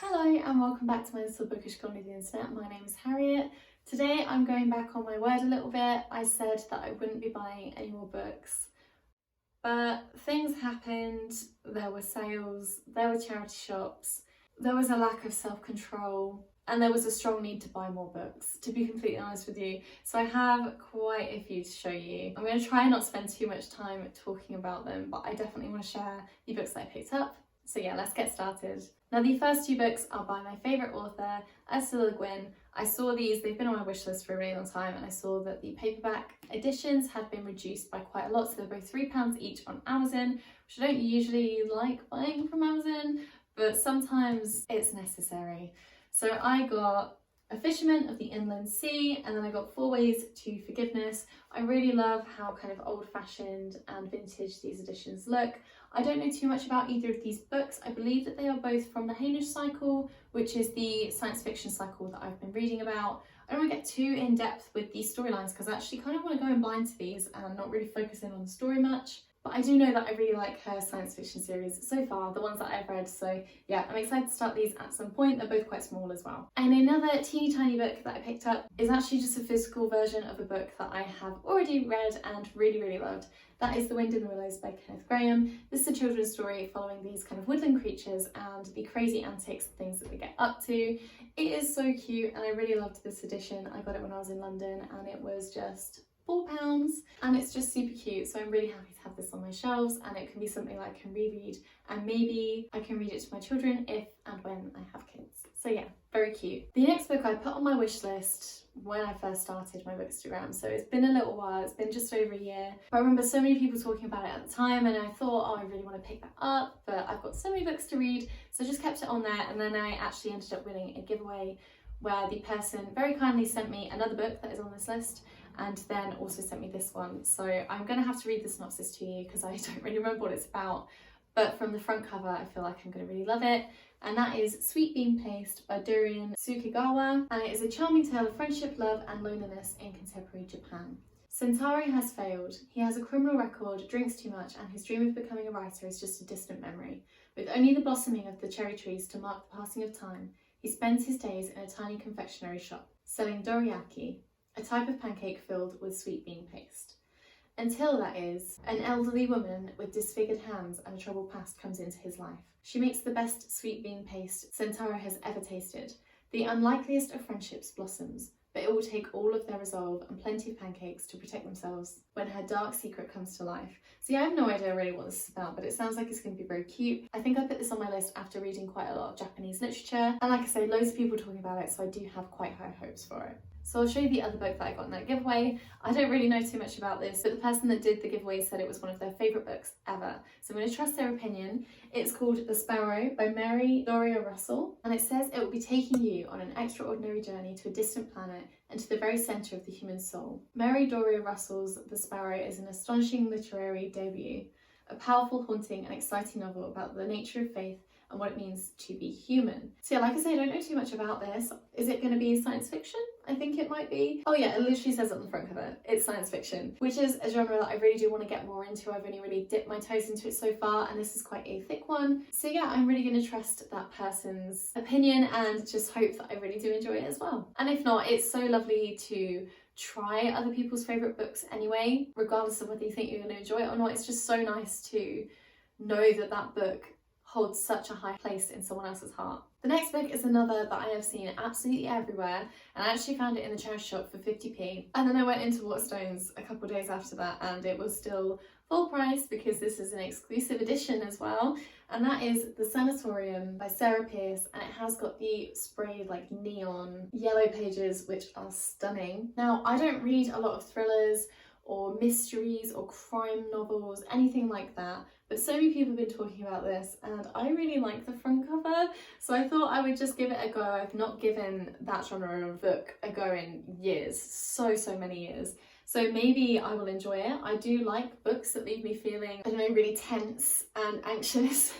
Hello and welcome back to my little bookish corner of the internet. My name is Harriet. Today I'm going back on my word a little bit. I said that I wouldn't be buying any more books, but things happened. There were sales, there were charity shops, there was a lack of self-control, and there was a strong need to buy more books, to be completely honest with you. So I have quite a few to show you. I'm going to try and not spend too much time talking about them, but I definitely want to share the books that I picked up. So yeah, let's get started. Now the first two books are by my favourite author, Esther Le Guin. I saw these, they've been on my wish list for a really long time, and I saw that the paperback editions had been reduced by quite a lot, so they're both £3 each on Amazon, which I don't usually like buying from Amazon, but sometimes it's necessary. So I got A Fisherman of the Inland Sea, and then I got Four Ways to Forgiveness. I really love how kind of old-fashioned and vintage these editions look. I don't know too much about either of these books. I believe that they are both from the Hainish cycle, which is the science fiction cycle that I've been reading about. I don't want to get too in-depth with these storylines because I actually kind of want to go in blind to these and not really focus in on the story much. But I do know that I really like her science fiction series so far, the ones that I've read, so yeah, I'm excited to start these at some point. They're both quite small as well. And another teeny tiny book that I picked up is actually just a physical version of a book that I have already read and really loved. That is The Wind in the Willows by Kenneth Graham. This is a children's story following these kind of woodland creatures and the crazy antics and things that they get up to. It is so cute and I really loved this edition. I got it when I was in London and it was just £4 and it's just super cute, so I'm really happy to have this on my shelves, and it can be something that I can reread, and maybe I can read it to my children if and when I have kids. So yeah, very cute. The next book I put on my wish list when I first started my Bookstagram, so it's been a little while, it's been just over a year, but I remember so many people talking about it at the time and I thought, oh, I really want to pick that up, but I've got so many books to read, so I just kept it on there, and then I actually ended up winning a giveaway where the person very kindly sent me another book that is on this list, and then also sent me this one. So I'm going to have to read the synopsis to you because I don't really remember what it's about, but from the front cover I feel like I'm going to really love it. And that is Sweet Bean Paste by Durian Sukigawa, and it is a charming tale of friendship, love and loneliness in contemporary Japan. Centauri has failed. He has a criminal record, drinks too much, and his dream of becoming a writer is just a distant memory. With only the blossoming of the cherry trees to mark the passing of time, he spends his days in a tiny confectionery shop, selling dorayaki, a type of pancake filled with sweet bean paste. Until, that is, an elderly woman with disfigured hands and a troubled past comes into his life. She makes the best sweet bean paste Centauri has ever tasted. The unlikeliest of friendships blossoms, but it will take all of their resolve and plenty of pancakes to protect themselves when her dark secret comes to life. See, I have no idea really what this is about, but it sounds like it's going to be very cute. I think I put this on my list after reading quite a lot of Japanese literature, and like I say, loads of people talking about it, so I do have quite high hopes for it. So I'll show you the other book that I got in that giveaway. I don't really know too much about this, but the person that did the giveaway said it was one of their favourite books ever. So I'm going to trust their opinion. It's called The Sparrow by Mary Doria Russell, and it says it will be taking you on an extraordinary journey to a distant planet and to the very centre of the human soul. Mary Doria Russell's The Sparrow is an astonishing literary debut, a powerful, haunting and exciting novel about the nature of faith and what it means to be human. So yeah, like I say, I don't know too much about this. Is it going to be science fiction? I think it might be. Oh yeah, it literally says on the front cover, it's science fiction, which is a genre that I really do want to get more into. I've only really dipped my toes into it so far, and this is quite a thick one. So yeah, I'm really going to trust that person's opinion and just hope that I really do enjoy it as well. And if not, it's so lovely to try other people's favourite books anyway, regardless of whether you think you're going to enjoy it or not. It's just so nice to know that that book holds such a high place in someone else's heart. The next book is another that I have seen absolutely everywhere, and I actually found it in the charity shop for 50p, and then I went into Waterstones a couple of days after that and it was still full price because this is an exclusive edition as well, and that is The Sanatorium by Sarah Pearse, and it has got the sprayed like neon yellow pages which are stunning. Now, I don't read a lot of thrillers or mysteries or crime novels, anything like that, but so many people have been talking about this and I really like the front cover, so I thought I would just give it a go. I've not given that genre of book a go in years, so many years, so maybe I will enjoy it. I do like books that leave me feeling, I don't know, really tense and anxious,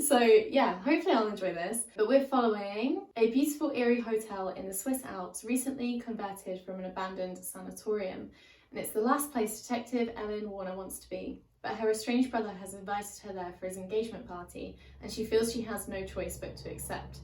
so yeah, hopefully I'll enjoy this. But we're following a beautiful eerie hotel in the Swiss Alps, recently converted from an abandoned sanatorium, and it's the last place Detective Ellen Warner wants to be. But her estranged brother has invited her there for his engagement party, and she feels she has no choice but to accept.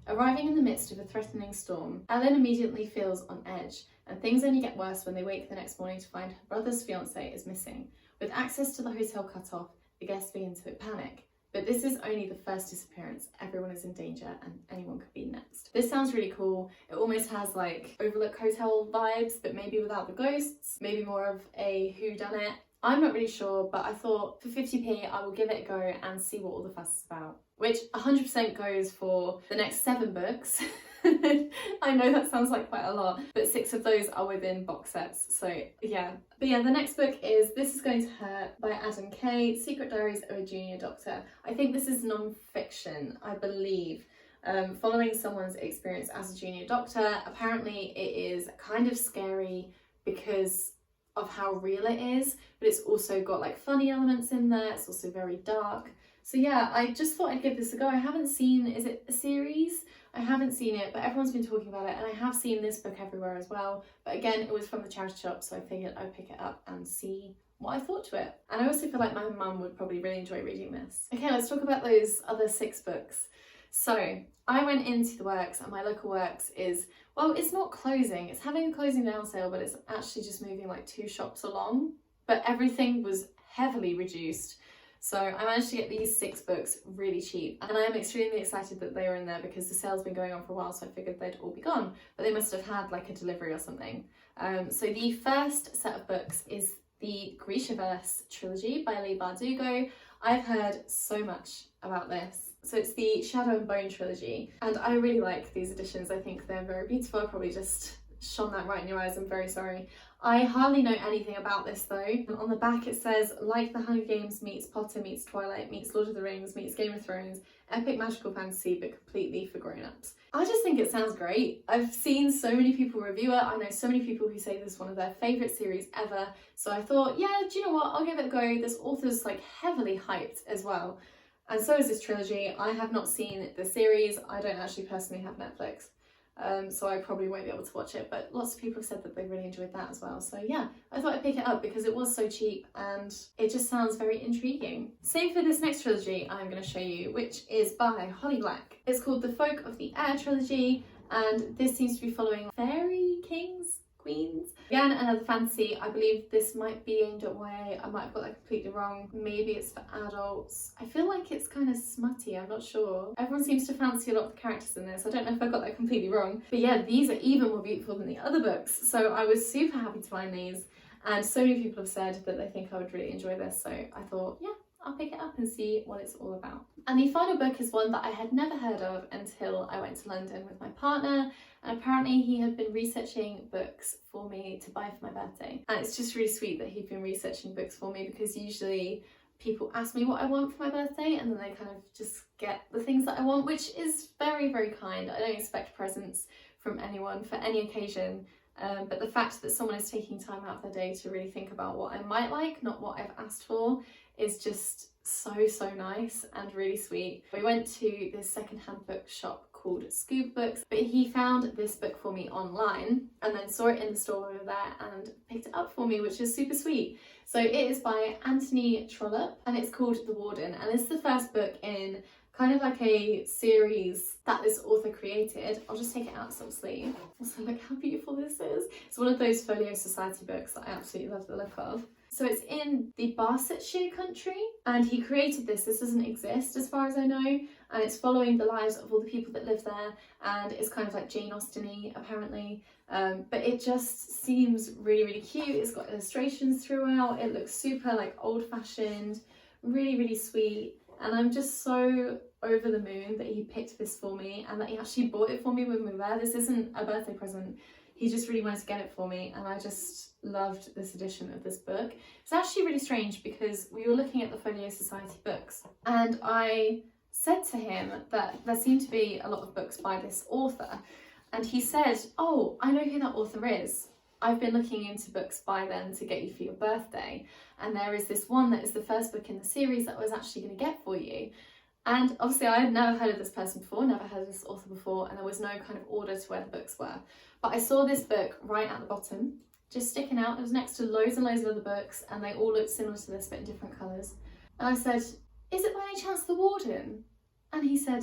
Arriving in the midst of a threatening storm, Ellen immediately feels on edge, and things only get worse when they wake the next morning to find her brother's fiancé is missing. With access to the hotel cut off, the guests begin to panic. But this is only the first disappearance. Everyone is in danger and anyone could be next. This sounds really cool. It almost has like Overlook Hotel vibes, but maybe without the ghosts, maybe more of a whodunit. I'm not really sure, but I thought for 50p, I will give it a go and see what all the fuss is about. Which 100% goes for the next 7 books. I know that sounds like quite a lot, but 6 of those are within box sets, so yeah. But yeah, the next book is This Is Going to Hurt by Adam Kay, Secret Diaries of a Junior Doctor. I think this is non-fiction, I believe, following someone's experience as a junior doctor. Apparently it is kind of scary because of how real it is, but it's also got like funny elements in there, it's also very dark. So yeah, I just thought I'd give this a go. I haven't seen, is it a series? I haven't seen it, but everyone's been talking about it, and I have seen this book everywhere as well. But again, it was from the charity shop, so I figured I'd pick it up and see what I thought to it. And I also feel like my mum would probably really enjoy reading this. Okay, let's talk about those other 6 books. So I went into the Works, and my local Works is, well, it's not closing. It's having a closing down sale, but it's actually just moving like 2 shops along. But everything was heavily reduced. So I managed to get these 6 books really cheap, and I am extremely excited that they are in there because the sale's been going on for a while, so I figured they'd all be gone, but they must have had like a delivery or something. So the first set of books is the Grishaverse trilogy by Leigh Bardugo. I've heard so much about this. So it's the Shadow and Bone trilogy, and I really like these editions. I think they're very beautiful. I probably just shone that right in your eyes, I'm very sorry. I hardly know anything about this though. On the back it says, like the Hunger Games meets Potter meets Twilight meets Lord of the Rings meets Game of Thrones, epic magical fantasy but completely for grown-ups. I just think it sounds great. I've seen so many people review it. I know so many people who say this is one of their favourite series ever. So I thought, yeah, do you know what? I'll give it a go. This author's like heavily hyped as well. And so is this trilogy. I have not seen the series. I don't actually personally have Netflix. So I probably won't be able to watch it, but lots of people have said that they really enjoyed that as well. So yeah, I thought I'd pick it up because it was so cheap and it just sounds very intriguing. Same for this next trilogy I'm going to show you, which is by Holly Black. It's called the Folk of the Air trilogy, and this seems to be following fairy kings, queens. Again, another fantasy. I believe this might be aimed at YA. I might have got that completely wrong. Maybe it's for adults. I feel like it's kind of smutty, I'm not sure. Everyone seems to fancy a lot of the characters in this. I don't know if I got that completely wrong. But yeah, these are even more beautiful than the other books. So I was super happy to find these. And so many people have said that they think I would really enjoy this. So I thought, yeah, I'll pick it up and see what it's all about. And the final book is one that I had never heard of until I went to London with my partner, and apparently he had been researching books for me to buy for my birthday. And it's just really sweet that he'd been researching books for me, because usually people ask me what I want for my birthday and then they kind of just get the things that I want, which is very, very kind. I don't expect presents from anyone for any occasion. But the fact that someone is taking time out of their day to really think about what I might like, not what I've asked for, is just so nice and really sweet. We went to this secondhand bookshop called Scoop Books, but he found this book for me online and then saw it in the store over there and picked it up for me, which is super sweet. So it is by Anthony Trollope and it's called The Warden, and it's the first book in kind of like a series that this author created. I'll just take it out of sleeve. Also, look how beautiful this is. It's one of those Folio Society books that I absolutely love the look of. So it's in the Barsetshire country, and he created this. This doesn't exist as far as I know, and it's following the lives of all the people that live there, and it's kind of like Jane Austen-y apparently, but it just seems really cute. It's got illustrations throughout. It looks super like old-fashioned, really sweet, and I'm just so over the moon that he picked this for me and that he actually bought it for me when we were there. This isn't a birthday present. He just really wanted to get it for me, and I just loved this edition of this book. It's actually really strange because we were looking at the Folio Society books and I said to him that there seemed to be a lot of books by this author, and he said, oh, I know who that author is. I've been looking into books by them to get you for your birthday, and there is this one that is the first book in the series that I was actually going to get for you. And obviously I had never heard of this person before, never heard of this author before, and there was no kind of order to where the books were. But I saw this book right at the bottom, just sticking out. It was next to loads and loads of other books, and they all looked similar to this but in different colours. And I said, is it by any chance The Warden? And he said,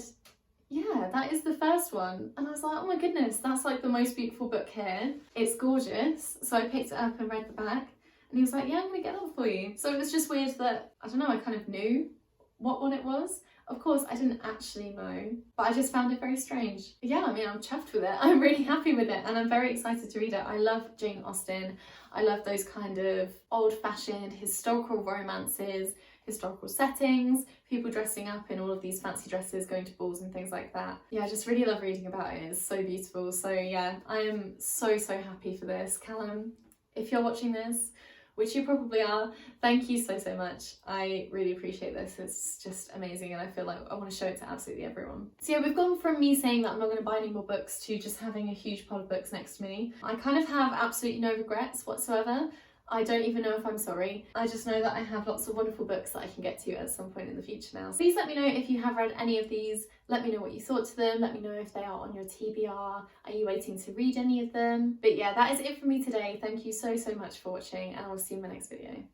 yeah, that is the first one. And I was like, oh my goodness, that's like the most beautiful book here. It's gorgeous. So I picked it up and read the back. And he was like, yeah, I'm gonna get that for you. So it was just weird that, I don't know, I kind of knew what one it was. Of course, I didn't actually know, but I just found it very strange. Yeah, I mean, I'm chuffed with it. I'm really happy with it, and I'm very excited to read it. I love Jane Austen. I love those kind of old-fashioned historical romances, historical settings, people dressing up in all of these fancy dresses, going to balls and things like that. Yeah, I just really love reading about it. It's so beautiful. So yeah, I am so happy for this. Callum, if you're watching this, which you probably are, thank you so much. I really appreciate this. It's just amazing, and I feel like I want to show it to absolutely everyone. So yeah, we've gone from me saying that I'm not going to buy any more books to just having a huge pile of books next to me. I kind of have absolutely no regrets whatsoever. I don't even know if I'm sorry. I just know that I have lots of wonderful books that I can get to at some point in the future now. Please let me know if you have read any of these. Let me know what you thought to them. Let me know if they are on your TBR. Are you waiting to read any of them? But yeah, that is it for me today. Thank you so much for watching, and I'll see you in my next video.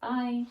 Bye.